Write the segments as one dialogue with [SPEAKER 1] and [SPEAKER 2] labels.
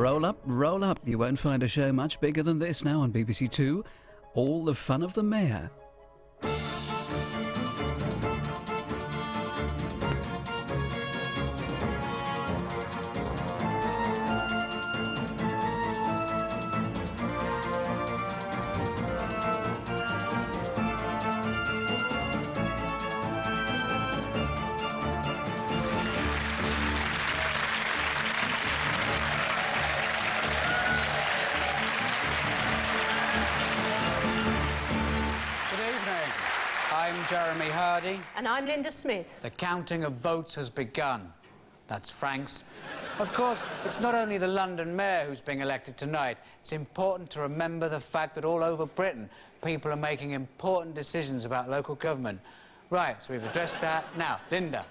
[SPEAKER 1] Roll up, roll up. You won't find a show much bigger than this now on BBC Two. All the Fun of the Mayor.
[SPEAKER 2] I'm Jeremy Hardy.
[SPEAKER 3] And I'm Linda Smith.
[SPEAKER 2] The counting of votes has begun. That's Frank's. Of course, it's not only the London Mayor who's being elected tonight. It's important to remember the fact that all over Britain, people are making important decisions about local government. Right, so we've addressed that. Now, Linda.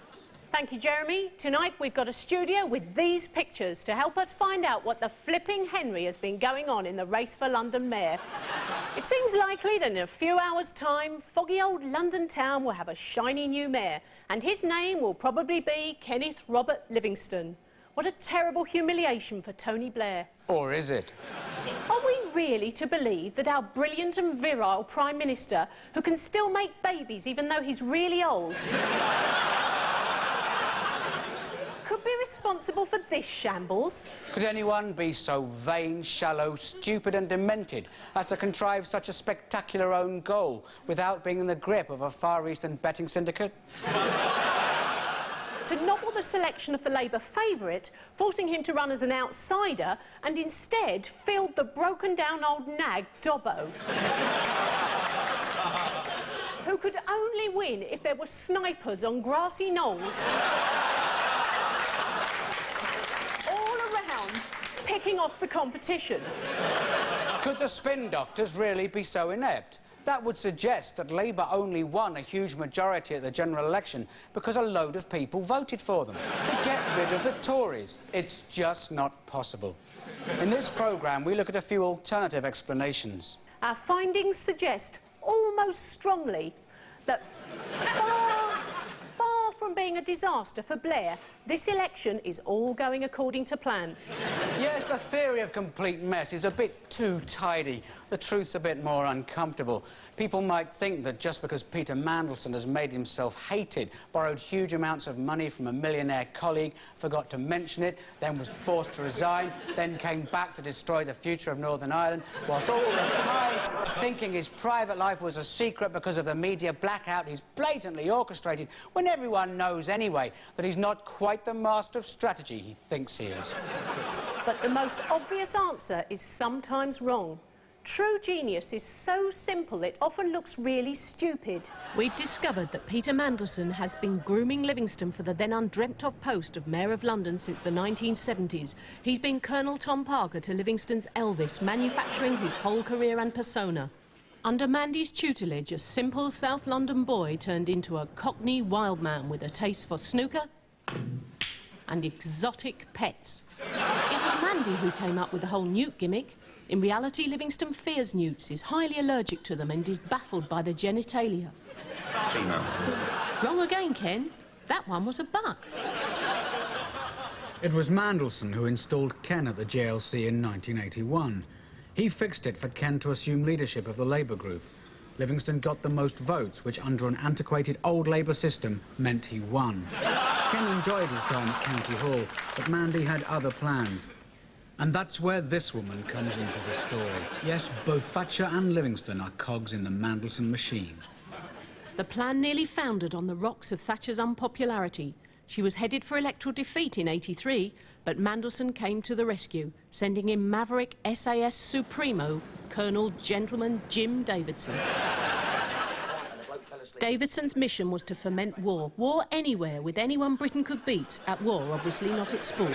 [SPEAKER 3] Thank you, Jeremy. Tonight we've got a studio with these pictures to help us find out what the flipping Henry has been going on in the race for London Mayor. It seems likely that in a few hours' time, foggy old London town will have a shiny new mayor, and his name will probably be Kenneth Robert Livingston. What a terrible humiliation for Tony Blair.
[SPEAKER 2] Or is it?
[SPEAKER 3] Are we really to believe that our brilliant and virile Prime Minister, who can still make babies even though he's really old, could be responsible for this shambles?
[SPEAKER 2] Could anyone be so vain, shallow, stupid and demented as to contrive such a spectacular own goal without being in the grip of a Far Eastern betting syndicate?
[SPEAKER 3] To nobble the selection of the Labour favourite, forcing him to run as an outsider, and instead field the broken-down old nag Dobbo, who could only win if there were snipers on grassy knolls picking off the competition.
[SPEAKER 2] Could the spin doctors really be so inept? That would suggest that Labour only won a huge majority at the general election because a load of people voted for them to get rid of the Tories. It's just not possible. In this programme, we look at a few alternative explanations.
[SPEAKER 3] Our findings suggest almost strongly that far from being a disaster for Blair, this election is all going according to plan.
[SPEAKER 2] Yes, the theory of complete mess is a bit too tidy. The truth's a bit more uncomfortable. People might think that just because Peter Mandelson has made himself hated, borrowed huge amounts of money from a millionaire colleague, forgot to mention it, then was forced to resign, then came back to destroy the future of Northern Ireland, whilst all the time thinking his private life was a secret because of the media blackout he's blatantly orchestrated, when everyone knows anyway that he's not quite the master of strategy he thinks he is.
[SPEAKER 3] But the most obvious answer is sometimes wrong. True genius is so simple it often looks really stupid.
[SPEAKER 4] We've discovered that Peter Mandelson has been grooming Livingston for the then undreamt-of post of Mayor of London since the 1970s. He's been Colonel Tom Parker to Livingston's Elvis, manufacturing his whole career and persona. Under Mandy's tutelage, a simple South London boy turned into a Cockney wild man with a taste for snooker and exotic pets. It was Mandy who came up with the whole newt gimmick. In reality, Livingston fears newts, is highly allergic to them and is baffled by their genitalia.
[SPEAKER 5] Female.
[SPEAKER 4] Wrong again, Ken. That one was a buck.
[SPEAKER 2] It was Mandelson who installed Ken at the JLC in 1981. He fixed it for Ken to assume leadership of the Labour group. Livingston got the most votes, which under an antiquated old Labour system meant he won. Ken enjoyed his time at County Hall, but Mandy had other plans. And that's where this woman comes into the story. Yes, both Thatcher and Livingston are cogs in the Mandelson machine.
[SPEAKER 4] The plan nearly foundered on the rocks of Thatcher's unpopularity. She was headed for electoral defeat in '83, but Mandelson came to the rescue, sending in maverick SAS Supremo, Colonel Gentleman Jim Davidson. Davidson's mission was to foment war. War anywhere, with anyone Britain could beat. At war, obviously, not at sport.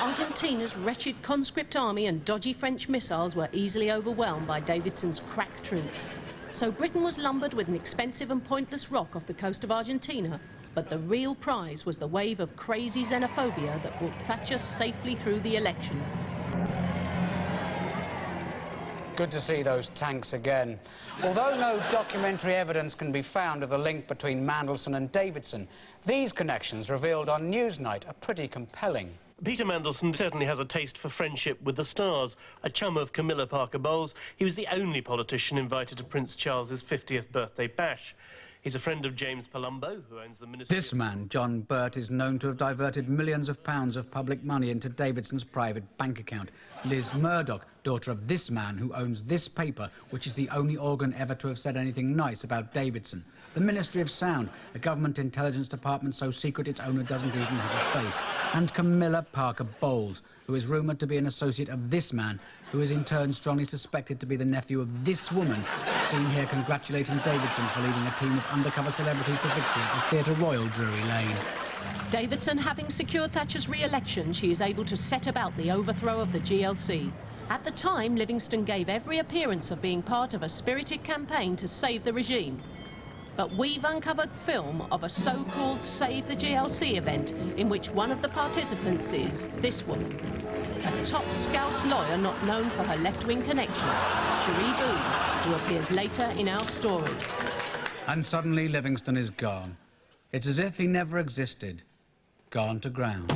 [SPEAKER 4] Argentina's wretched conscript army and dodgy French missiles were easily overwhelmed by Davidson's crack troops. So Britain was lumbered with an expensive and pointless rock off the coast of Argentina. But the real prize was the wave of crazy xenophobia that brought Thatcher safely through the election.
[SPEAKER 2] Good to see those tanks again. Although no documentary evidence can be found of the link between Mandelson and Davidson, these connections revealed on Newsnight are pretty compelling.
[SPEAKER 5] Peter Mandelson certainly has a taste for friendship with the stars. A chum of Camilla Parker Bowles, he was the only politician invited to Prince Charles's 50th birthday bash. He's a friend of James Palumbo, who owns the Ministry...
[SPEAKER 2] This man, John Burt, is known to have diverted millions of pounds of public money into Davidson's private bank account. Liz Murdoch, daughter of this man who owns this paper, which is the only organ ever to have said anything nice about Davidson. The Ministry of Sound, a government intelligence department so secret its owner doesn't even have a face. And Camilla Parker Bowles, who is rumoured to be an associate of this man, who is in turn strongly suspected to be the nephew of this woman, seen here congratulating Davidson for leading a team of undercover celebrities to victory at the Theatre Royal, Drury Lane.
[SPEAKER 4] Davidson having secured Thatcher's re-election, she is able to set about the overthrow of the GLC. At the time, Livingston gave every appearance of being part of a spirited campaign to save the regime. But we've uncovered film of a so-called Save the GLC event in which one of the participants is this woman, a top Scouse lawyer not known for her left-wing connections, Cherie Booth, who appears later in our story.
[SPEAKER 2] And suddenly Livingston is gone. It's as if he never existed, gone to ground.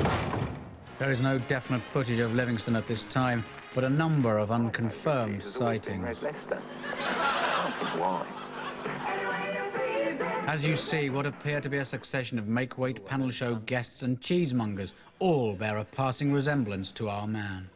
[SPEAKER 2] There is no definite footage of Livingston at this time, but a number of unconfirmed sightings.
[SPEAKER 6] Why?
[SPEAKER 2] As you see, what appear to be a succession of make-weight panel show guests and cheesemongers all bear a passing resemblance to our man.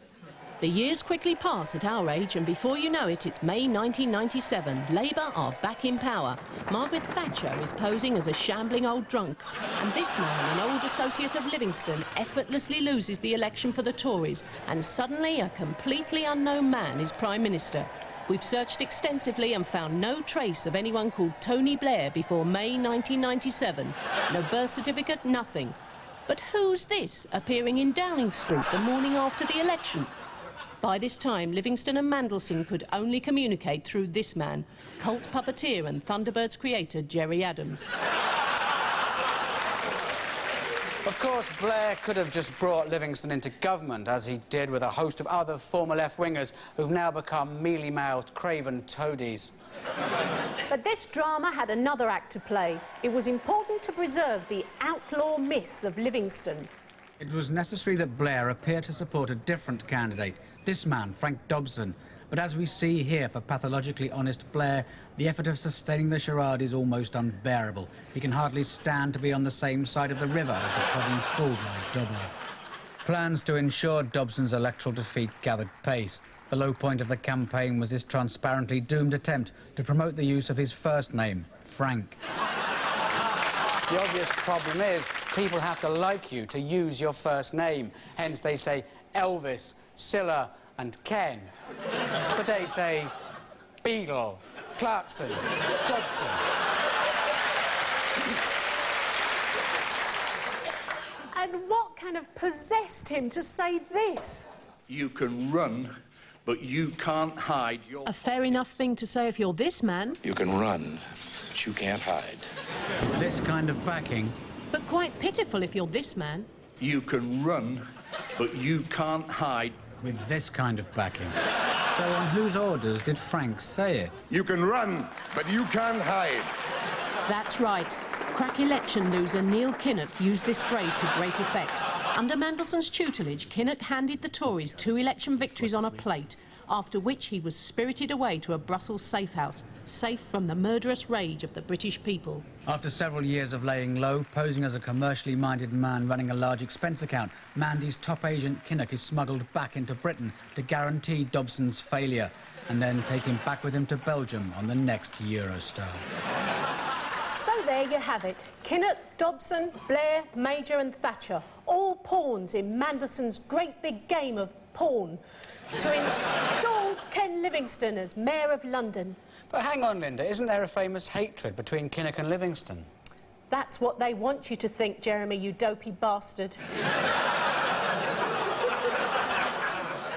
[SPEAKER 4] The years quickly pass at our age, and before you know it, it's May 1997. Labour are back in power. Margaret Thatcher is posing as a shambling old drunk. And this man, an old associate of Livingston, effortlessly loses the election for the Tories. And suddenly, a completely unknown man is Prime Minister. We've searched extensively and found no trace of anyone called Tony Blair before May 1997. No birth certificate, nothing. But who's this appearing in Downing Street the morning after the election? By this time, Livingston and Mandelson could only communicate through this man, cult puppeteer and Thunderbirds creator Gerry Adams.
[SPEAKER 2] Of course, Blair could have just brought Livingston into government, as he did with a host of other former left-wingers who've now become mealy-mouthed, craven toadies.
[SPEAKER 3] But this drama had another act to play. It was important to preserve the outlaw myth of Livingston.
[SPEAKER 2] It was necessary that Blair appear to support a different candidate, this man, Frank Dobson. But as we see here for pathologically honest Blair, the effort of sustaining the charade is almost unbearable. He can hardly stand to be on the same side of the river as the plodding fool guy, Dobbo. Plans to ensure Dobson's electoral defeat gathered pace. The low point of the campaign was his transparently doomed attempt to promote the use of his first name, Frank. The obvious problem is people have to like you to use your first name. Hence they say Elvis, Scylla and Ken. But they say Beagle, Clarkson, Dobson.
[SPEAKER 3] And what kind of possessed him to say this?
[SPEAKER 6] You can run, but you can't hide your...
[SPEAKER 4] A fair enough thing to say if you're this man.
[SPEAKER 7] You can run, but you can't hide.
[SPEAKER 2] This kind of backing.
[SPEAKER 4] But quite pitiful if you're this man.
[SPEAKER 6] You can run, but you can't hide.
[SPEAKER 2] With this kind of backing. So on whose orders did Frank say it?
[SPEAKER 8] You can run, but you can't hide.
[SPEAKER 4] That's right. Crack election loser Neil Kinnock used this phrase to great effect. Under Mandelson's tutelage, Kinnock handed the Tories 2 election victories on a plate, after which he was spirited away to a Brussels safe house, safe from the murderous rage of the British people.
[SPEAKER 2] After several years of laying low, posing as a commercially minded man running a large expense account, Mandy's top agent Kinnock is smuggled back into Britain to guarantee Dobson's failure, and then take him back with him to Belgium on the next Eurostar.
[SPEAKER 3] So there you have it. Kinnock, Dobson, Blair, Major and Thatcher, all pawns in Mandelson's great big game of pawn to install Ken Livingston as Mayor of London.
[SPEAKER 2] But hang on, Linda, isn't there a famous hatred between Kinnock and Livingston?
[SPEAKER 3] That's what they want you to think, Jeremy, you dopey bastard.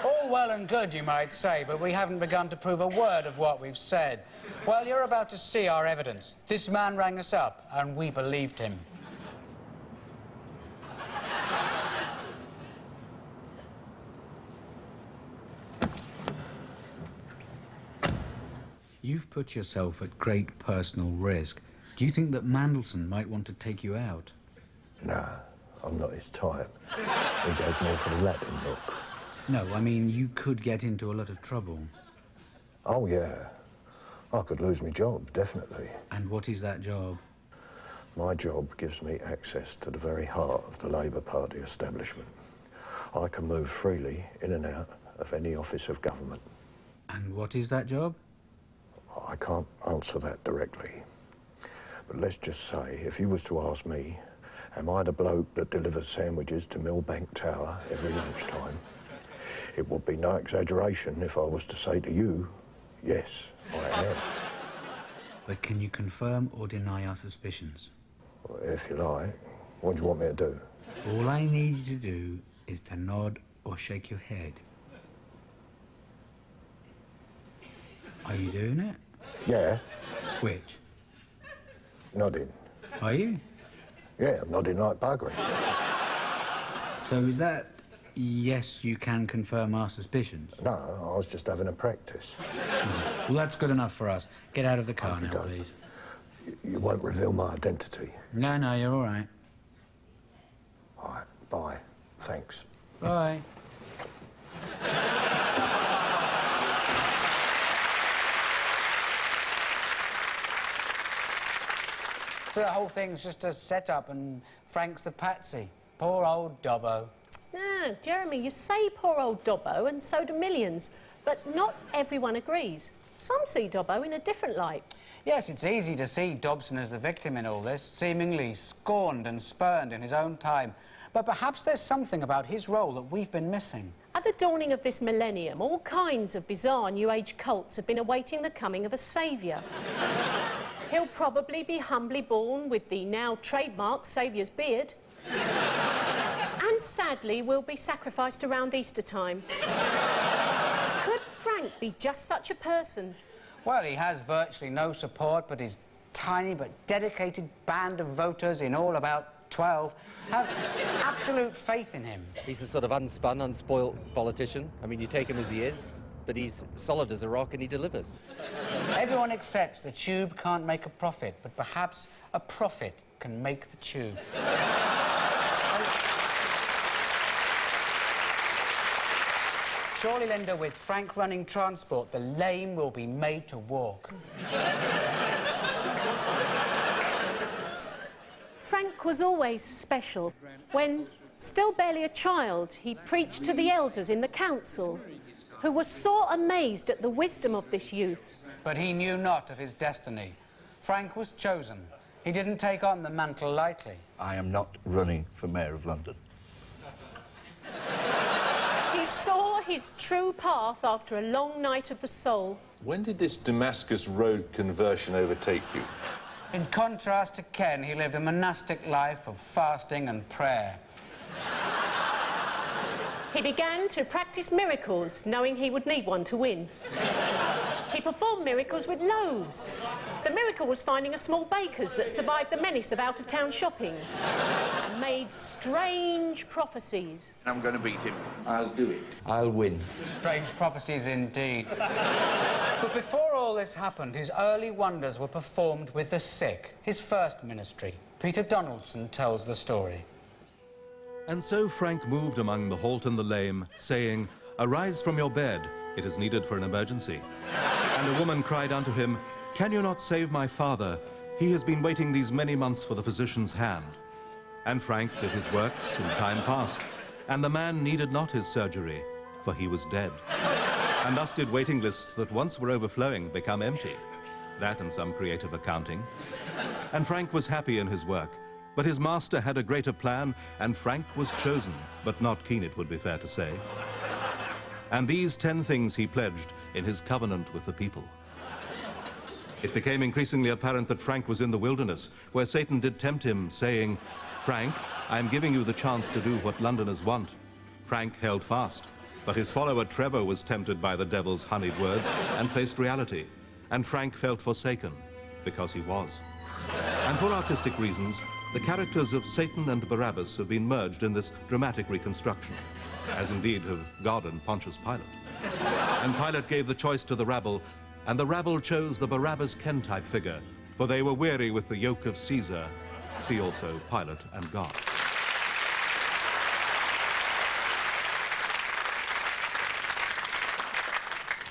[SPEAKER 2] All well and good, you might say, but we haven't begun to prove a word of what we've said. Well, you're about to see our evidence. This man rang us up, and we believed him. You've put yourself at great personal risk. Do you think that Mandelson might want to take you out?
[SPEAKER 8] Nah,
[SPEAKER 9] I'm not his type. He goes more for the Latin look.
[SPEAKER 2] No, I mean, you could get into a lot of trouble.
[SPEAKER 9] Oh, yeah. I could lose my job, definitely.
[SPEAKER 2] And what is that job?
[SPEAKER 9] My job gives me access to the very heart of the Labour Party establishment. I can move freely in and out of any office of government.
[SPEAKER 2] And what is that job?
[SPEAKER 9] I can't answer that directly. But let's just say, if you was to ask me, am I the bloke that delivers sandwiches to Millbank Tower every lunchtime? It would be no exaggeration if I was to say to you, yes, I am.
[SPEAKER 2] But can you confirm or deny our suspicions?
[SPEAKER 9] Well, if you like. What do you want me to do?
[SPEAKER 2] All I need you to do is to nod or shake your head. Are you doing it?
[SPEAKER 9] Yeah.
[SPEAKER 2] Which?
[SPEAKER 9] Nodding.
[SPEAKER 2] Are you?
[SPEAKER 9] Yeah, I'm nodding like buggery.
[SPEAKER 2] So is that yes, you can confirm our suspicions?
[SPEAKER 9] No, I was just having a practice.
[SPEAKER 2] Well, that's good enough for us. Get out of the car now,
[SPEAKER 9] don't.
[SPEAKER 2] please.
[SPEAKER 9] You won't reveal my identity.
[SPEAKER 2] No, no, you're all right.
[SPEAKER 9] All right, bye. Thanks.
[SPEAKER 2] Bye. So the whole thing's just a setup and Frank's the patsy. Poor old Dobbo.
[SPEAKER 3] No, Jeremy, you say poor old Dobbo, and so do millions. But not everyone agrees. Some see Dobbo in a different light.
[SPEAKER 2] Yes, it's easy to see Dobson as the victim in all this, seemingly scorned and spurned in his own time. But perhaps there's something about his role that we've been missing.
[SPEAKER 3] At the dawning of this millennium, all kinds of bizarre New Age cults have been awaiting the coming of a saviour. He'll probably be humbly born with the now trademark saviour's beard. And sadly will be sacrificed around Easter time. Could Frank be just such a person?
[SPEAKER 2] Well, he has virtually no support, but his tiny but dedicated band of voters, in all about 12, have absolute faith in him.
[SPEAKER 10] He's a sort of unspun, unspoilt politician. I mean, you take him as he is, but he's solid as a rock and he delivers.
[SPEAKER 2] Everyone accepts the tube can't make a profit, but perhaps a profit can make the tube. Surely, Linda, with Frank running transport, the lame will be made to walk.
[SPEAKER 3] Frank was always special. When, still barely a child, he preached to the elders in the council, who were sore amazed at the wisdom of this youth.
[SPEAKER 2] But he knew not of his destiny. Frank was chosen. He didn't take on the mantle lightly.
[SPEAKER 6] I am not running for Mayor of London.
[SPEAKER 3] He saw his true path after a long night of the soul.
[SPEAKER 11] When did this Damascus Road conversion overtake you?
[SPEAKER 2] In contrast to Ken, he lived a monastic life of fasting and prayer.
[SPEAKER 3] He began to practice miracles, knowing he would need one to win. He performed miracles with loaves. The miracle was finding a small baker's that survived the menace of out-of-town shopping. And made strange prophecies.
[SPEAKER 6] I'm going to beat him. I'll do it.
[SPEAKER 10] I'll win.
[SPEAKER 2] Strange prophecies indeed. But before all this happened, his early wonders were performed with the sick, his first ministry. Peter Donaldson tells the story.
[SPEAKER 12] And so Frank moved among the halt and the lame, saying, "Arise from your bed, it is needed for an emergency." And a woman cried unto him, "Can you not save my father? He has been waiting these many months for the physician's hand." And Frank did his works in time past, and the man needed not his surgery, for he was dead. And thus did waiting lists that once were overflowing become empty. That and some creative accounting. And Frank was happy in his work, but his master had a greater plan, and Frank was chosen, but not keen, it would be fair to say. And these 10 things he pledged in his covenant with the people. It became increasingly apparent that Frank was in the wilderness, where Satan did tempt him, saying, "Frank, I am giving you the chance to do what Londoners want." Frank held fast, but his follower Trevor was tempted by the devil's honeyed words and faced reality. And Frank felt forsaken, because he was. And for artistic reasons, the characters of Satan and Barabbas have been merged in this dramatic reconstruction, as indeed have God and Pontius Pilate. And Pilate gave the choice to the rabble, and the rabble chose the Barabbas Ken-type figure, for they were weary with the yoke of Caesar. See also Pilate and God.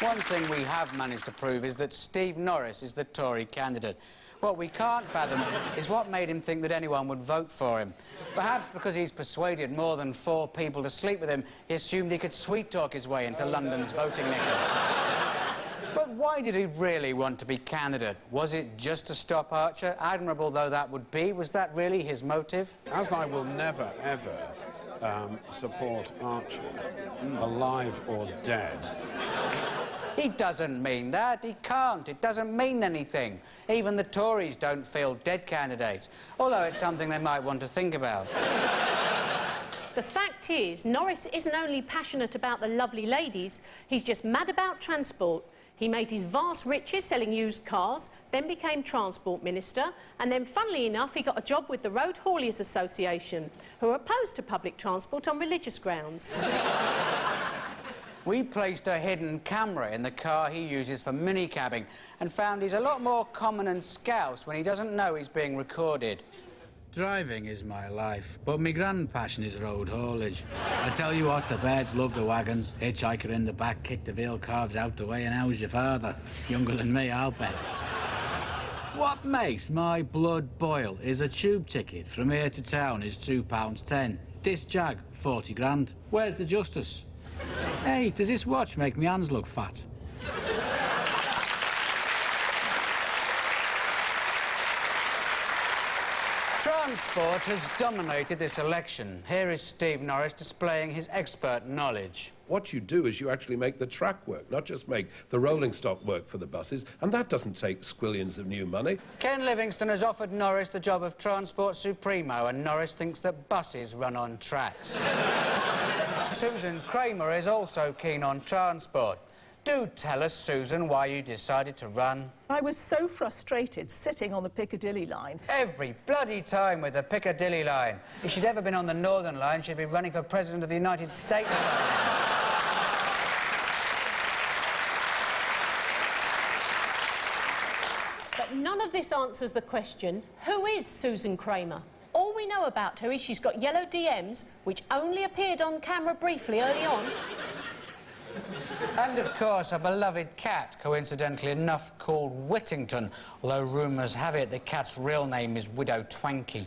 [SPEAKER 2] One thing we have managed to prove is that Steve Norris is the Tory candidate. What we can't fathom is what made him think that anyone would vote for him. Perhaps because he's persuaded more than 4 people to sleep with him, he assumed he could sweet-talk his way into London's voting nichols. But why did he really want to be candidate? Was it just to stop Archer? Admirable though that would be, was that really his motive?
[SPEAKER 13] As I will never, ever support Archer, alive or dead.
[SPEAKER 2] He doesn't mean that. He can't. It doesn't mean anything. Even the Tories don't field dead candidates, although it's something they might want to think about.
[SPEAKER 3] The fact is, Norris isn't only passionate about the lovely ladies, he's just mad about transport. He made his vast riches selling used cars, then became Transport Minister, and then, funnily enough, he got a job with the Road Hauliers Association, who are opposed to public transport on religious grounds.
[SPEAKER 2] We placed a hidden camera in the car he uses for minicabbing and found he's a lot more common and scouse when he doesn't know he's being recorded.
[SPEAKER 14] Driving is my life, but my grand passion is road haulage. I tell you what, the birds love the wagons, hitchhiker in the back, kick the veal calves out the way, and how's your father? Younger than me, I'll bet. What makes my blood boil is a tube ticket from here to town is £2.10. This jag, 40 grand. Where's the justice? Hey, does this watch make me hands look fat?
[SPEAKER 2] Transport has dominated this election. Here is Steve Norris displaying his expert knowledge.
[SPEAKER 15] What you do is you actually make the track work, not just make the rolling stock work for the buses, and that doesn't take squillions of new money.
[SPEAKER 2] Ken Livingston has offered Norris the job of Transport Supremo, and Norris thinks that buses run on tracks. Susan Kramer is also keen on transport. Do tell us, Susan, why you decided to run.
[SPEAKER 16] I was so frustrated sitting on the Piccadilly line.
[SPEAKER 2] Every bloody time with the Piccadilly line. If she'd ever been on the Northern line, she'd be running for President of the United States by now.
[SPEAKER 3] But none of this answers the question, who is Susan Kramer? All we know about her is she's got yellow DMs, which only appeared on camera briefly early on.
[SPEAKER 2] And, of course, a beloved cat, coincidentally enough, called Whittington, although rumours have it the cat's real name is Widow Twanky.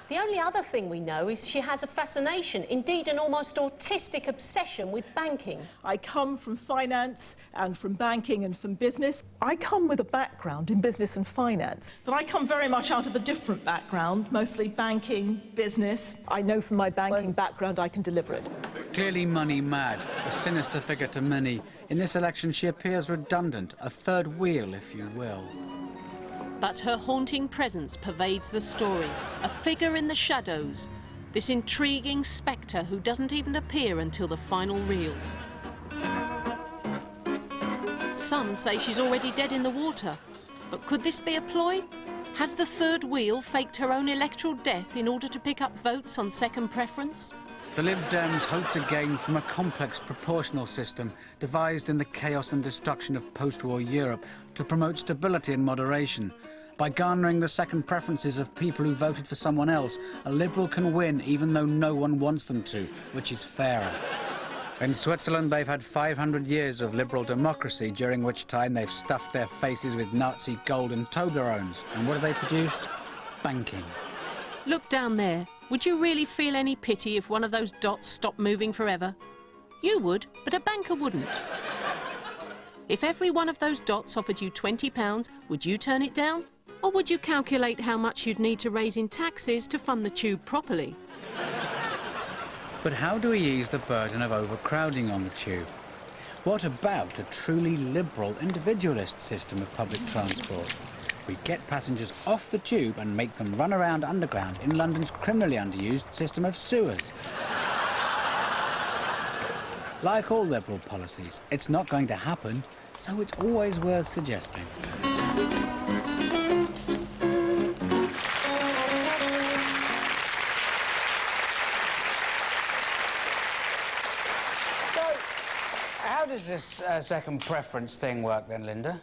[SPEAKER 3] The only other thing we know is she has a fascination, indeed an almost autistic obsession with banking.
[SPEAKER 16] I come from finance and from banking and from business. I come with a background in business and finance, but I come very much out of a different background, mostly banking, business. I know from my banking background I can deliver it.
[SPEAKER 14] Clearly money mad, a sinister figure to many. In this election she appears redundant, a third wheel, if you will.
[SPEAKER 4] But her haunting presence pervades the story, a figure in the shadows, this intriguing spectre who doesn't even appear until the final reel. Some say she's already dead in the water, but could this be a ploy? Has the third wheel faked her own electoral death in order to pick up votes on second preference?
[SPEAKER 14] The Lib Dems hope to gain from a complex proportional system devised in the chaos and destruction of post-war Europe to promote stability and moderation. By garnering the second preferences of people who voted for someone else, a Liberal can win even though no one wants them to, which is fairer. In Switzerland, they've had 500 years of liberal democracy, during which time they've stuffed their faces with Nazi gold and Toblerones. And what have they produced? Banking.
[SPEAKER 4] Look down there. Would you really feel any pity if one of those dots stopped moving forever? You would, but a banker wouldn't. If every one of those dots offered you £20, would you turn it down? Or would you calculate how much you'd need to raise in taxes to fund the tube properly?
[SPEAKER 14] But how do we ease the burden of overcrowding on the tube? What about a truly liberal individualist system of public transport? We get passengers off the tube and make them run around underground in London's criminally underused system of sewers. Like all liberal policies, it's not going to happen, so it's always worth suggesting.
[SPEAKER 2] How does this second preference thing work then, Linda?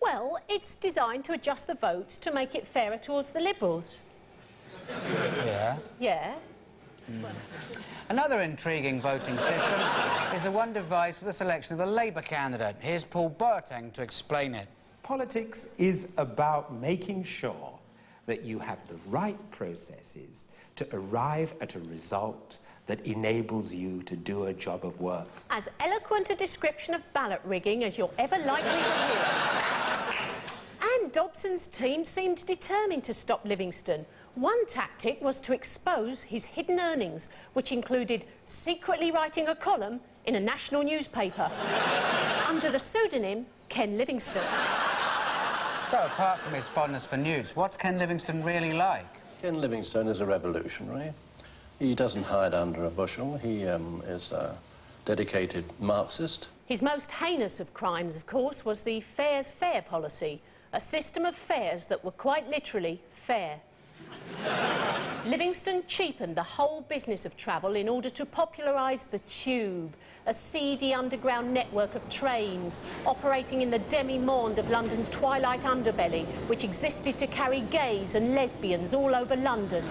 [SPEAKER 3] Well, it's designed to adjust the votes to make it fairer towards the Liberals.
[SPEAKER 2] Yeah?
[SPEAKER 3] Yeah.
[SPEAKER 2] Another intriguing voting system is the one devised for the selection of a Labour candidate. Here's Paul Boateng to explain it.
[SPEAKER 17] Politics is about making sure that you have the right processes to arrive at a result that enables you to do a job of work.
[SPEAKER 3] As eloquent a description of ballot rigging as you're ever likely to hear. And Dobson's team seemed determined to stop Livingston. One tactic was to expose his hidden earnings, which included secretly writing a column in a national newspaper under the pseudonym Ken Livingston.
[SPEAKER 2] So, apart from his fondness for news, what's Ken Livingston really like?
[SPEAKER 18] Ken Livingston is a revolutionary. He doesn't hide under a bushel. He is a dedicated Marxist.
[SPEAKER 3] His most heinous of crimes, of course, was the fares fair policy, a system of fares that were quite literally fair. Livingston cheapened the whole business of travel in order to popularise the tube, a seedy underground network of trains operating in the demi-monde of London's twilight underbelly, which existed to carry gays and lesbians all over London.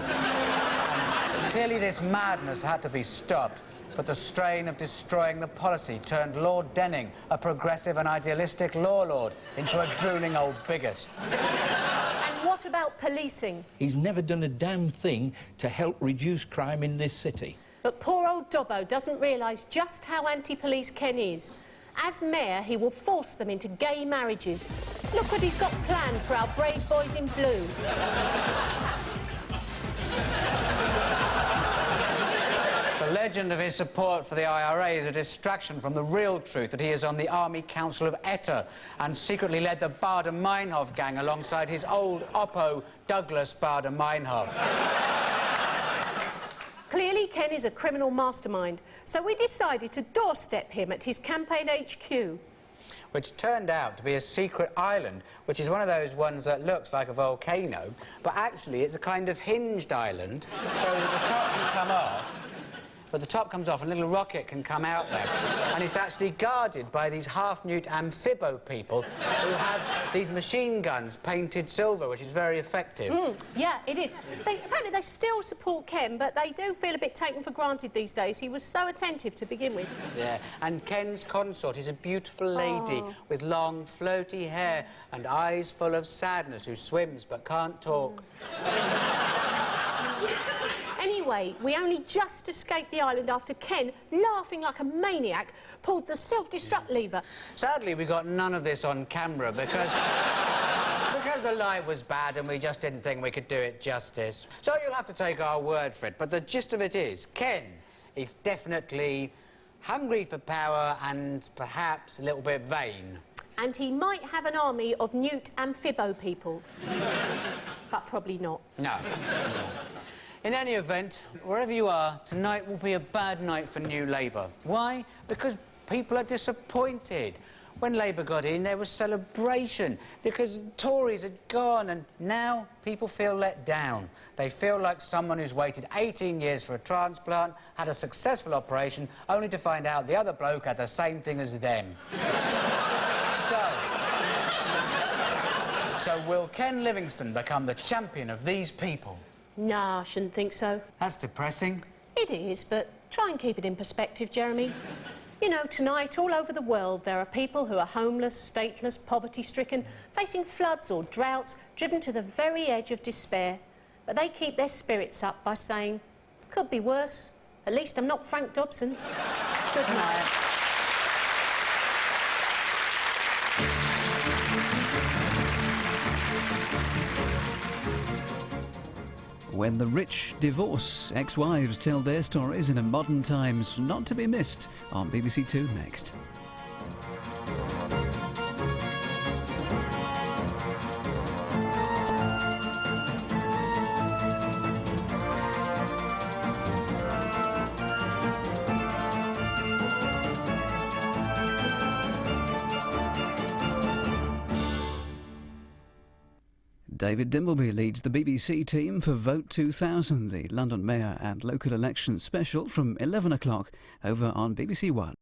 [SPEAKER 2] Clearly this madness had to be stopped, but the strain of destroying the policy turned Lord Denning, a progressive and idealistic law lord, into a drooling old bigot.
[SPEAKER 3] And what about policing?
[SPEAKER 19] He's never done a damn thing to help reduce crime in this city.
[SPEAKER 3] But poor old Dobbo doesn't realise just how anti-police Ken is. As mayor, he will force them into gay marriages. Look what he's got planned for our brave boys in blue.
[SPEAKER 2] The legend of his support for the IRA is a distraction from the real truth that he is on the Army Council of Etta and secretly led the Bader-Meinhof gang alongside his old oppo, Douglas Bader-Meinhof.
[SPEAKER 3] Clearly, Ken is a criminal mastermind, so we decided to doorstep him at his campaign HQ.
[SPEAKER 2] Which turned out to be a secret island, which is one of those ones that looks like a volcano, but actually it's a kind of hinged island, so the top can come off, but the top comes off and a little rocket can come out there. And it's actually guarded by these half-mute amphibo people who have these machine guns painted silver, which is very effective.
[SPEAKER 3] Yeah, it is. Apparently they still support Ken, but they do feel a bit taken for granted these days. He was so attentive to begin with.
[SPEAKER 2] Yeah, and Ken's consort is a beautiful lady with long, floaty hair and eyes full of sadness who swims but can't talk.
[SPEAKER 3] Anyway, we only just escaped the island after Ken, laughing like a maniac, pulled the self-destruct lever.
[SPEAKER 2] Sadly, we got none of this on camera because the light was bad and we just didn't think we could do it justice. So you'll have to take our word for it. But the gist of it is, Ken is definitely hungry for power and perhaps a little bit vain.
[SPEAKER 3] And he might have an army of newt amphibo people. But probably not.
[SPEAKER 2] No. In any event, wherever you are, tonight will be a bad night for New Labour. Why? Because people are disappointed. When Labour got in, there was celebration because Tories had gone and now people feel let down. They feel like someone who's waited 18 years for a transplant, had a successful operation, only to find out the other bloke had the same thing as them. So will Ken Livingston become the champion of these people?
[SPEAKER 3] No, I shouldn't think so.
[SPEAKER 2] That's depressing.
[SPEAKER 3] It is, but try and keep it in perspective, Jeremy. You know, tonight, all over the world, there are people who are homeless, stateless, poverty-stricken, facing floods or droughts, driven to the very edge of despair. But they keep their spirits up by saying, could be worse. At least I'm not Frank Dobson. Good night.
[SPEAKER 1] When the rich divorce, ex-wives tell their stories in a modern times, not to be missed on BBC Two next. David Dimbleby leads the BBC team for Vote 2000, the London Mayor and local election special from 11 o'clock over on BBC One.